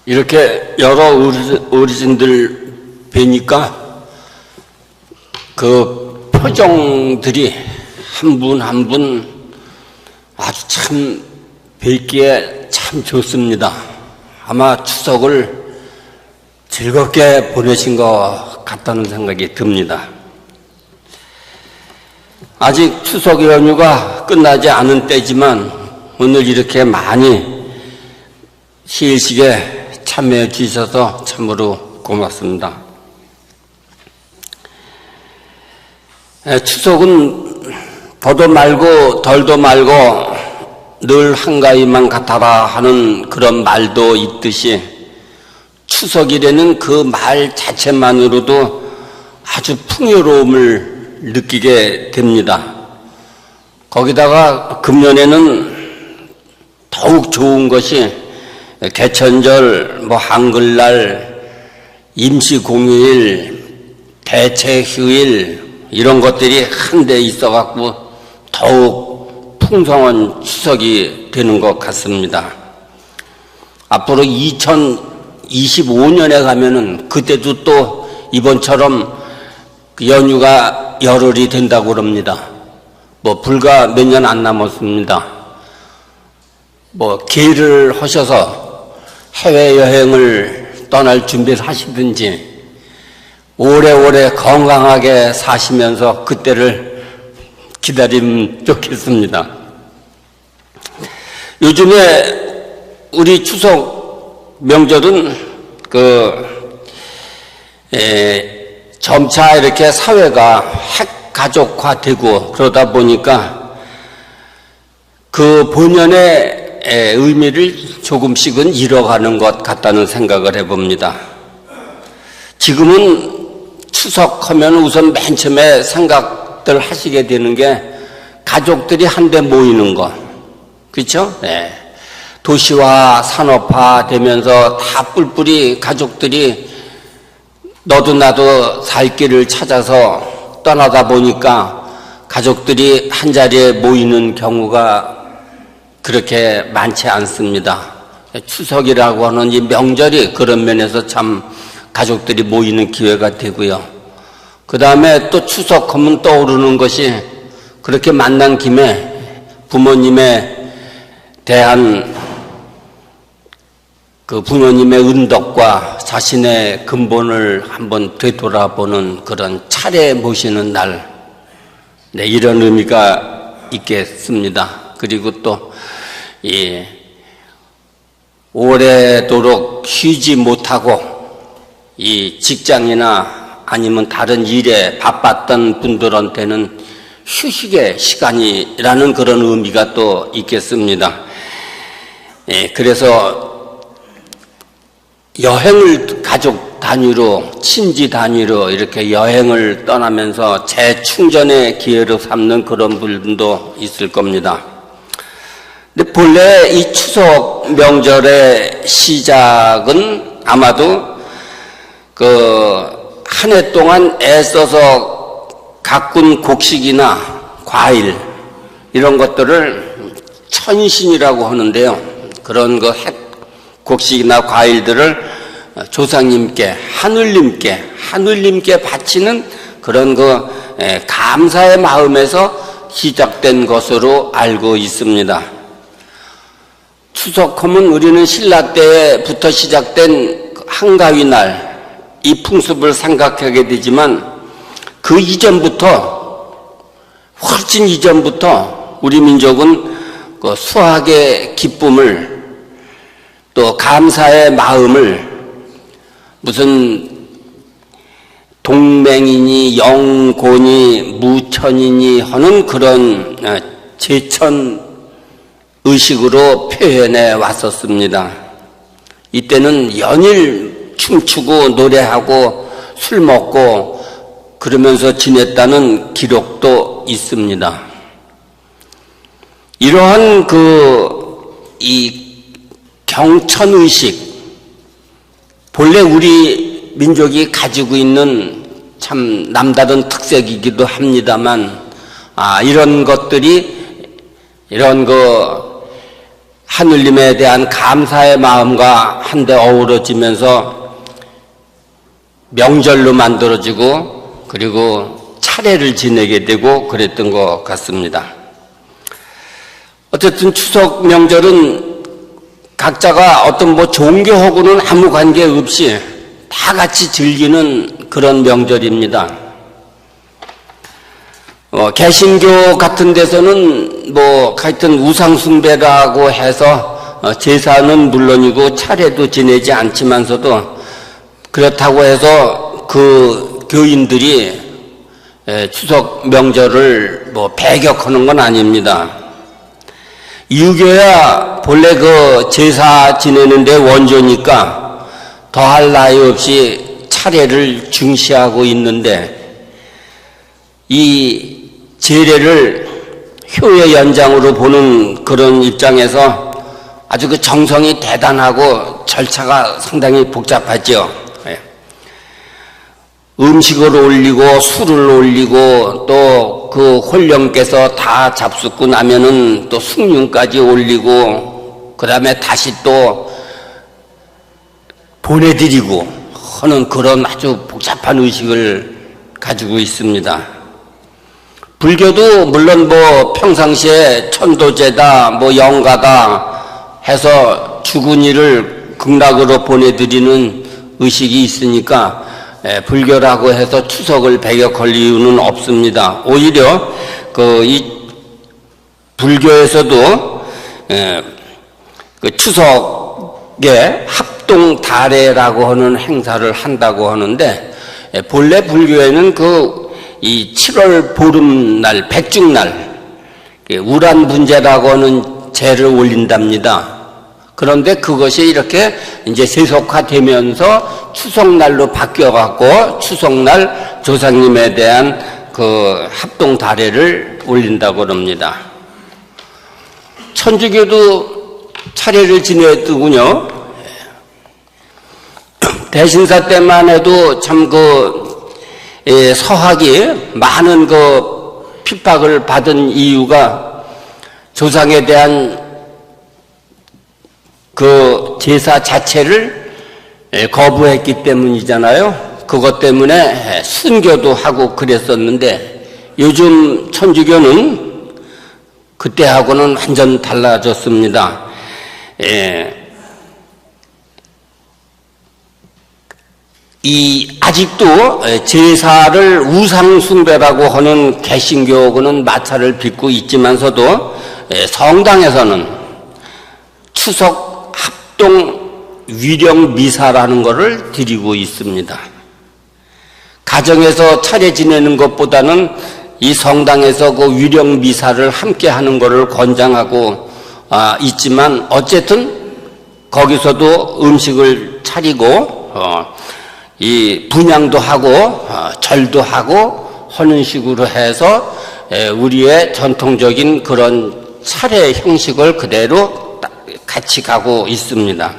이렇게 여러 어르신들 뵈니까 그 표정들이 한 분 한 분 아주 참 뵙기에 참 좋습니다. 아마 추석을 즐겁게 보내신 것 같다는 생각이 듭니다. 아직 추석 연휴가 끝나지 않은 때지만 오늘 이렇게 많이 시일식에 참여해 주셔서 참으로 고맙습니다. 추석은 더도 말고 덜도 말고 늘 한가위만 같아라 하는 그런 말도 있듯이 추석이라는 그 말 자체만으로도 아주 풍요로움을 느끼게 됩니다. 거기다가 금년에는 더욱 좋은 것이 개천절, 한글날, 임시공휴일, 대체휴일 이런 것들이 한데 있어갖고 더욱 풍성한 추석이 되는 것 같습니다. 앞으로 2025년에 가면은 그때도 또 이번처럼 연휴가 열흘이 된다고 그럽니다. 불과 몇 년 안 남았습니다. 계획을 하셔서 해외여행을 떠날 준비를 하시든지 오래오래 건강하게 사시면서 그때를 기다리면 좋겠습니다. 요즘에 우리 추석 명절은 점차 이렇게 사회가 핵가족화되고 그러다 보니까 그 본연의 의미를 조금씩은 잃어가는 것 같다는 생각을 해봅니다. 지금은 추석하면 우선 맨 처음에 생각들 하시게 되는 게 가족들이 한데 모이는 것. 그렇죠? 네. 도시화, 산업화 되면서 다 뿔뿔이 가족들이 너도 나도 살 길을 찾아서 떠나다 보니까 가족들이 한자리에 모이는 경우가 그렇게 많지 않습니다. 추석이라고 하는 이 명절이 그런 면에서 참 가족들이 모이는 기회가 되고요. 그 다음에 또 추석하면 떠오르는 것이 그렇게 만난 김에 부모님에 대한 그 부모님의 은덕과 자신의 근본을 한번 되돌아보는 그런 차례 모시는 날, 이런 의미가 있겠습니다. 그리고 또 오래도록 쉬지 못하고 이 직장이나 아니면 다른 일에 바빴던 분들한테는 휴식의 시간이라는 그런 의미가 또 있겠습니다. 그래서 여행을 가족 단위로, 친지 단위로 이렇게 여행을 떠나면서 재충전의 기회로 삼는 그런 분도 있을 겁니다. 근데 본래 이 추석 명절의 시작은 아마도 한 해 동안 애써서 가꾼 곡식이나 과일 이런 것들을 천신이라고 하는데요. 그런 곡식이나 과일들을 조상님께, 하늘님께 바치는 그런 감사의 마음에서 시작된 것으로 알고 있습니다. 추석하면 우리는 신라 때부터 시작된 한가위 날, 이 풍습을 생각하게 되지만 그 이전부터, 훨씬 이전부터 우리 민족은 수학의 기쁨을 또 감사의 마음을 무슨 동맹이니 영곤이 무천이니 하는 그런 제천 의식으로 표현해 왔었습니다. 이때는 연일 춤추고 노래하고 술 먹고 그러면서 지냈다는 기록도 있습니다. 이러한 이 경천의식, 본래 우리 민족이 가지고 있는 참 남다른 특색이기도 합니다만, 이런 것들이, 하느님에 대한 감사의 마음과 한데 어우러지면서 명절로 만들어지고 그리고 차례를 지내게 되고 그랬던 것 같습니다. 어쨌든 추석 명절은 각자가 어떤 종교하고는 아무 관계 없이 다 같이 즐기는 그런 명절입니다. 개신교 같은 데서는 하여튼 우상숭배라고 해서 제사는 물론이고 차례도 지내지 않지만서도 그렇다고 해서 그 교인들이 추석 명절을 배격하는 건 아닙니다. 유교야 본래 그 제사 지내는데 원조니까 더할 나위 없이 차례를 중시하고 있는데 이 제례를 효의 연장으로 보는 그런 입장에서 아주 그 정성이 대단하고 절차가 상당히 복잡하죠. 음식을 올리고 술을 올리고 또 그 홀령께서 다 잡숫고 나면은 또 숭늉까지 올리고 그 다음에 다시 또 보내드리고 하는 그런 아주 복잡한 의식을 가지고 있습니다. 불교도 물론 평상시에 천도제다 영가다 해서 죽은 이를 극락으로 보내드리는 의식이 있으니까 불교라고 해서 추석을 배격할 이유는 없습니다. 오히려 이 불교에서도 그 추석에 합동다례라고 하는 행사를 한다고 하는데 본래 불교에는 이 7월 보름날, 백중날, 우란분제라고 하는 제를 올린답니다. 그런데 그것이 이렇게 이제 세속화되면서 추석날로 바뀌어갖고 추석날 조상님에 대한 그 합동다례를 올린다고 합니다. 천주교도 차례를 지내더군요. 대신사 때만 해도 참 서학이 많은 핍박을 받은 이유가 조상에 대한 제사 자체를 거부했기 때문이잖아요. 그것 때문에 순교도 하고 그랬었는데 요즘 천주교는 그때하고는 완전 달라졌습니다. 아직도 제사를 우상숭배라고 하는 개신교하고는 마찰을 빚고 있지만서도 성당에서는 추석 합동 위령 미사라는 것을 드리고 있습니다. 가정에서 차례 지내는 것보다는 이 성당에서 그 위령 미사를 함께 하는 것을 권장하고 있지만 어쨌든 거기서도 음식을 차리고 이 분향도 하고 절도 하고 하는 식으로 해서 우리의 전통적인 그런 차례 형식을 그대로 같이 가고 있습니다.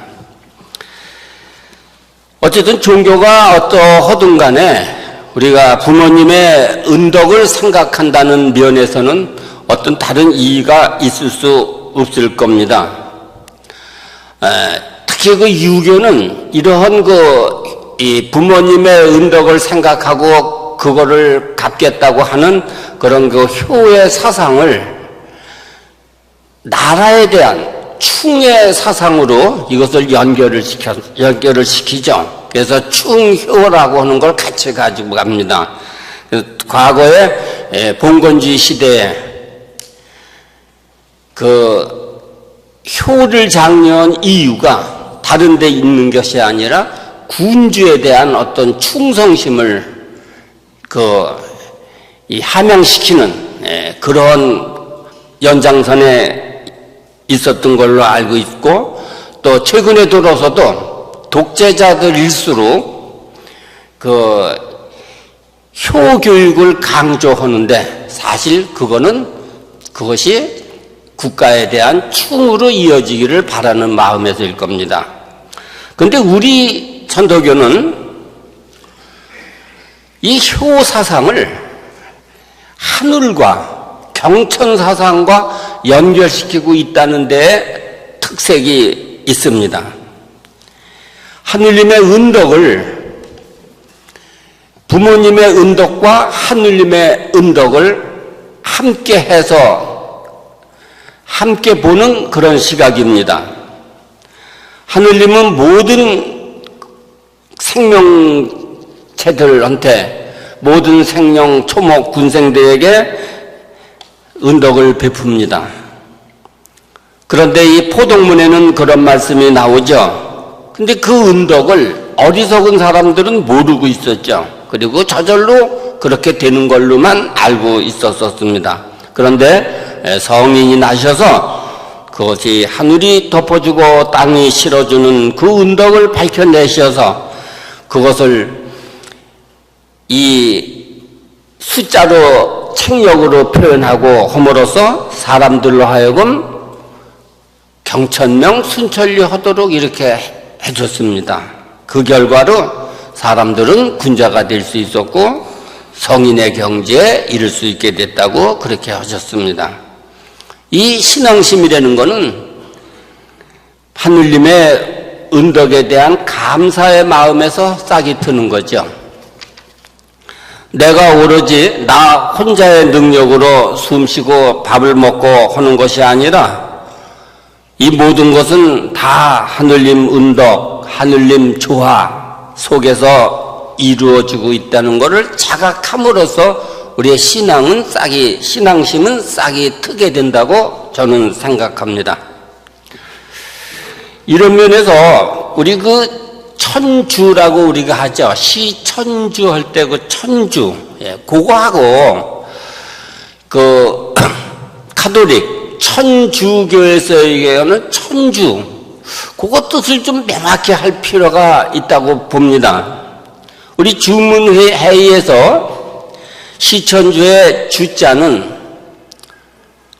어쨌든 종교가 어떠하든 간에 우리가 부모님의 은덕을 생각한다는 면에서는 어떤 다른 이의가 있을 수 없을 겁니다. 특히 그 유교는 이러한 이 부모님의 은덕을 생각하고 그거를 갚겠다고 하는 그런 효의 사상을 나라에 대한 충의 사상으로 이것을 연결을 시키죠. 그래서 충효라고 하는 걸 같이 가지고 갑니다. 과거에 봉건주의 시대에 효를 장려한 이유가 다른 데 있는 것이 아니라 군주에 대한 어떤 충성심을 함양시키는 그런 연장선에 있었던 걸로 알고 있고, 또 최근에 들어서도 독재자들일수록 효교육을 강조하는데 사실 그것이 국가에 대한 충으로 이어지기를 바라는 마음에서일 겁니다. 그런데 우리 천도교는 이 효 사상을 하늘과 경천 사상과 연결시키고 있다는 데 특색이 있습니다. 하느님의 은덕을, 부모님의 은덕과 하느님의 은덕을 함께 해서 함께 보는 그런 시각입니다. 하느님은 모든 생명체들한테, 모든 생명, 초목, 군생들에게 은덕을 베풉니다. 그런데 이 포독문에는 그런 말씀이 나오죠. 근데 그 은덕을 어리석은 사람들은 모르고 있었죠. 그리고 저절로 그렇게 되는 걸로만 알고 있었습니다. 그런데 성인이 나셔서 그것이 하늘이 덮어주고 땅이 실어주는 그 은덕을 밝혀내셔서 그것을 이 숫자로 책력으로 표현하고 함으로써 사람들로 하여금 경천명 순천리 하도록 이렇게 해줬습니다. 그 결과로 사람들은 군자가 될 수 있었고 성인의 경지에 이를 수 있게 됐다고 그렇게 하셨습니다. 이 신앙심이라는 것은 하느님의 은덕에 대한 감사의 마음에서 싹이 트는 거죠. 내가 오로지 나 혼자의 능력으로 숨쉬고 밥을 먹고 하는 것이 아니라 이 모든 것은 다 하느님 은덕, 하느님 조화 속에서 이루어지고 있다는 것을 자각함으로써 우리의 신앙심은 싹이 트게 된다고 저는 생각합니다. 이런 면에서 우리 그 천주라고 우리가 하죠. 시천주 할 때 그 천주, 그거하고 그 가톨릭 천주교에서 얘기하는 천주, 그거 뜻을 좀 명확히 할 필요가 있다고 봅니다. 우리 주문회의에서 시천주의 주자는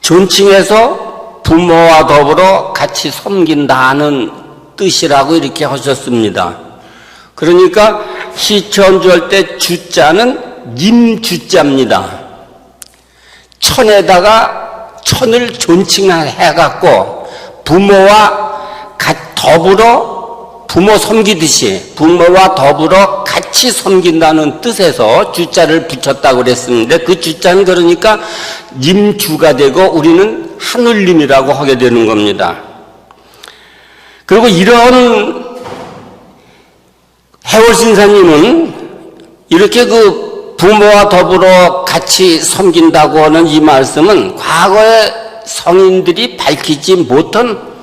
존칭해서 부모와 더불어 같이 섬긴다는 뜻이라고 이렇게 하셨습니다. 그러니까 시천주 할 때 주자는 님주자입니다. 천에다가 천을 존칭해갖고 부모와 더불어 부모 섬기듯이 부모와 더불어 같이 섬긴다는 뜻에서 주자를 붙였다고 그랬습니다. 그 주자는 그러니까 님주가 되고 우리는 하늘님이라고 하게 되는 겁니다. 그리고 이런 해월신사님은 이렇게 그 부모와 더불어 같이 섬긴다고 하는 이 말씀은 과거의 성인들이 밝히지 못한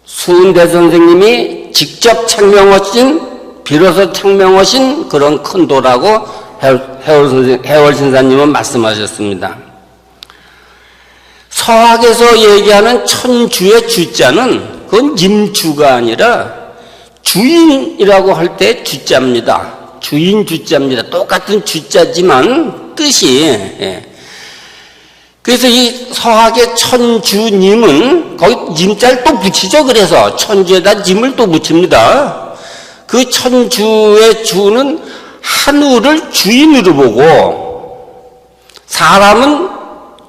수은대 선생님이 직접 비로소 창명하신 그런 큰 도라고 해월신사님은 말씀하셨습니다. 서학에서 얘기하는 천주의 주자는 그건 임주가 아니라 주인이라고 할 때 주자입니다. 주인 주자입니다. 똑같은 주자지만 뜻이. 그래서 이 서학의 천주님은 거기 님자를 또 붙이죠. 그래서 천주에다 님을 또 붙입니다. 그 천주의 주는 하늘을 주인으로 보고 사람은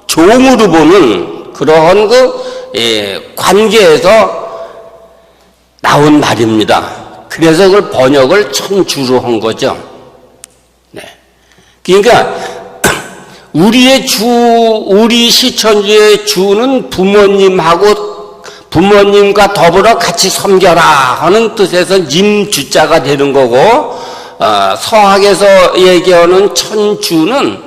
종으로 보는 그러한 그 관계에서 나온 말입니다. 그래서 그걸 번역을 천주로 한 거죠. 네. 그러니까 우리 시천주의 주는 부모님과 더불어 같이 섬겨라 하는 뜻에서 님주자가 되는 거고, 서학에서 얘기하는 천주는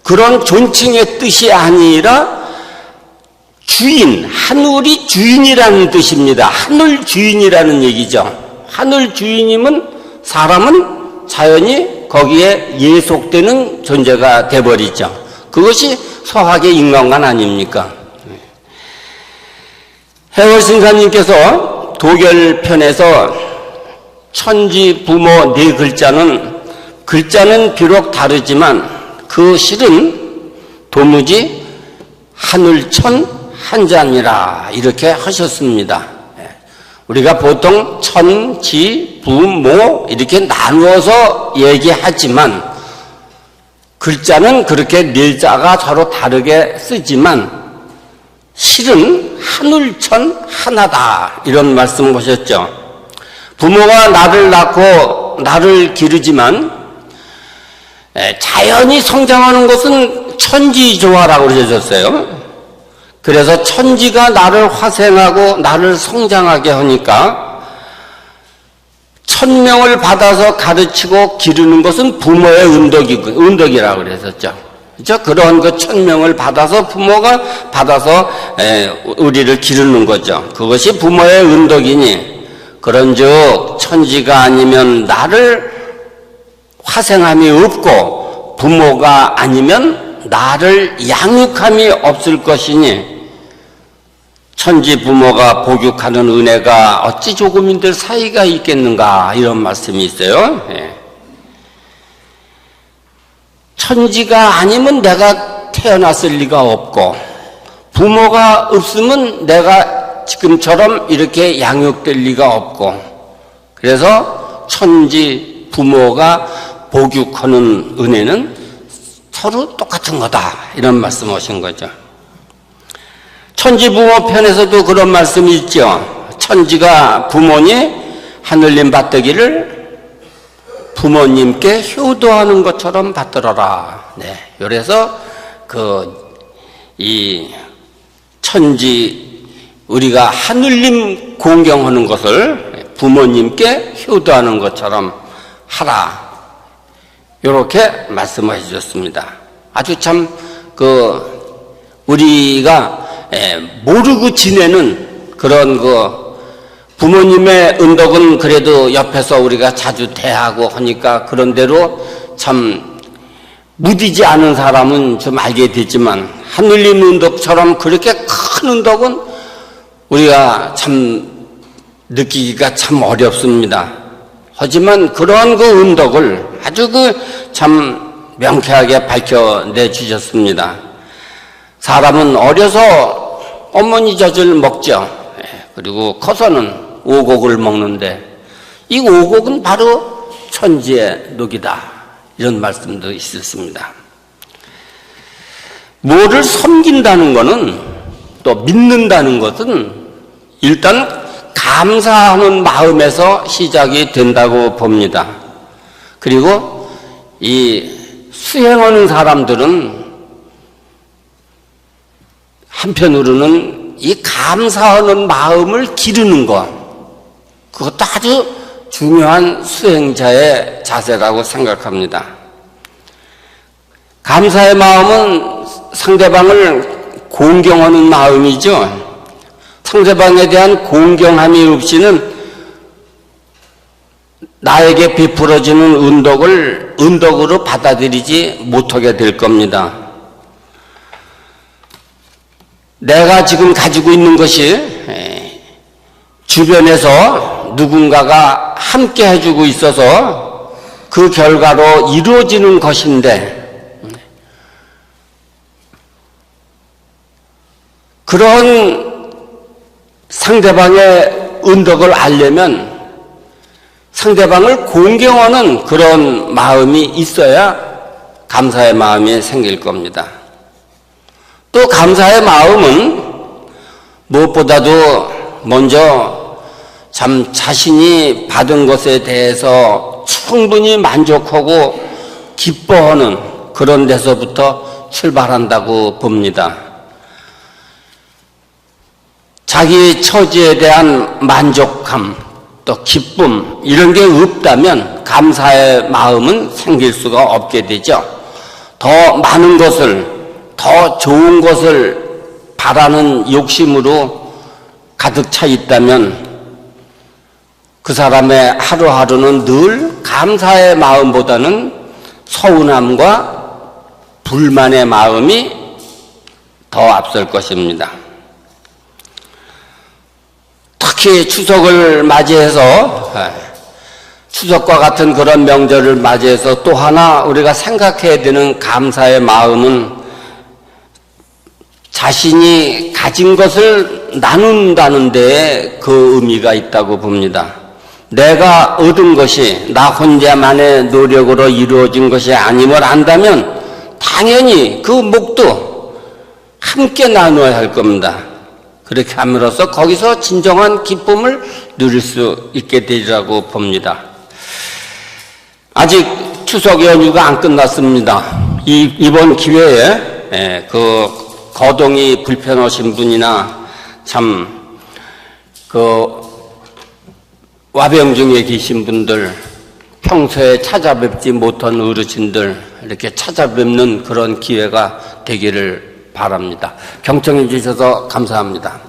그런 존칭의 뜻이 아니라 주인, 하늘이 주인이라는 뜻입니다. 하늘 주인이라는 얘기죠. 하늘 주인이면 사람은 자연히 거기에 예속되는 존재가 돼버리죠. 그것이 서학의 인간관 아닙니까? 해월신사님께서 도결편에서 천지 부모 네 글자는 비록 다르지만 그 실은 도무지 하늘천 한자니라 이렇게 하셨습니다. 우리가 보통 천, 지, 부, 모 이렇게 나누어서 얘기하지만 글자는 그렇게 네 자가 서로 다르게 쓰지만 실은 하늘천 하나다 이런 말씀 보셨죠. 부모가 나를 낳고 나를 기르지만 자연히 성장하는 것은 천지조화라고 그러셨어요. 그래서 천지가 나를 화생하고 나를 성장하게 하니까 천명을 받아서 가르치고 기르는 것은 부모의 은덕이라고 그랬었죠. 그렇죠? 그런 그 천명을 받아서 부모가 받아서 우리를 기르는 거죠. 그것이 부모의 은덕이니 그런즉 천지가 아니면 나를 화생함이 없고 부모가 아니면 나를 양육함이 없을 것이니 천지 부모가 복육하는 은혜가 어찌 조금인들 사이가 있겠는가 이런 말씀이 있어요. 천지가 아니면 내가 태어났을 리가 없고 부모가 없으면 내가 지금처럼 이렇게 양육될 리가 없고 그래서 천지 부모가 복육하는 은혜는 서로 똑같은 거다 이런 말씀 하신 거죠. 천지 부모 편에서도 그런 말씀이 있죠. 천지가 부모니 하늘님 받들기를 부모님께 효도하는 것처럼 받들어라. 네. 그래서 이 천지 우리가 하늘님 공경하는 것을 부모님께 효도하는 것처럼 하라. 이렇게 말씀을 해주셨습니다. 아주 참 우리가 모르고 지내는 그런 부모님의 은덕은 그래도 옆에서 우리가 자주 대하고 하니까 그런 대로 참 무디지 않은 사람은 좀 알게 되지만 하늘님 은덕처럼 그렇게 큰 은덕은 우리가 참 느끼기가 참 어렵습니다. 하지만 그러한 그 은덕을 아주 참 명쾌하게 밝혀내 주셨습니다. 사람은 어려서 어머니 젖을 먹죠. 그리고 커서는 오곡을 먹는데 이 오곡은 바로 천지의 녹이다 이런 말씀도 있었습니다. 뭐를 섬긴다는 것은 또 믿는다는 것은 일단 감사하는 마음에서 시작이 된다고 봅니다. 그리고 이 수행하는 사람들은 한편으로는 이 감사하는 마음을 기르는 것, 그것도 아주 중요한 수행자의 자세라고 생각합니다. 감사의 마음은 상대방을 공경하는 마음이죠. 상대방에 대한 공경함이 없이는 나에게 베풀어지는 은덕으로 받아들이지 못하게 될 겁니다. 내가 지금 가지고 있는 것이 주변에서 누군가가 함께 해주고 있어서 그 결과로 이루어지는 것인데 그런 상대방의 은덕을 알려면 상대방을 공경하는 그런 마음이 있어야 감사의 마음이 생길 겁니다. 또 감사의 마음은 무엇보다도 먼저 참 자신이 받은 것에 대해서 충분히 만족하고 기뻐하는 그런 데서부터 출발한다고 봅니다. 자기 처지에 대한 만족감, 또 기쁨 이런 게 없다면 감사의 마음은 생길 수가 없게 되죠. 더 많은 것을, 더 좋은 것을 바라는 욕심으로 가득 차 있다면 그 사람의 하루하루는 늘 감사의 마음보다는 서운함과 불만의 마음이 더 앞설 것입니다. 특히 추석을 맞이해서 추석과 같은 그런 명절을 맞이해서 또 하나 우리가 생각해야 되는 감사의 마음은 자신이 가진 것을 나눈다는 데에 그 의미가 있다고 봅니다. 내가 얻은 것이 나 혼자만의 노력으로 이루어진 것이 아님을 안다면 당연히 그 몫도 함께 나누어야 할 겁니다. 그렇게 함으로써 거기서 진정한 기쁨을 누릴 수 있게 되리라고 봅니다. 아직 추석 연휴가 안 끝났습니다. 이번 기회에 그 거동이 불편하신 분이나 참 그 와병중에 계신 분들, 평소에 찾아뵙지 못한 어르신들 이렇게 찾아뵙는 그런 기회가 되기를 바랍니다. 경청해 주셔서 감사합니다.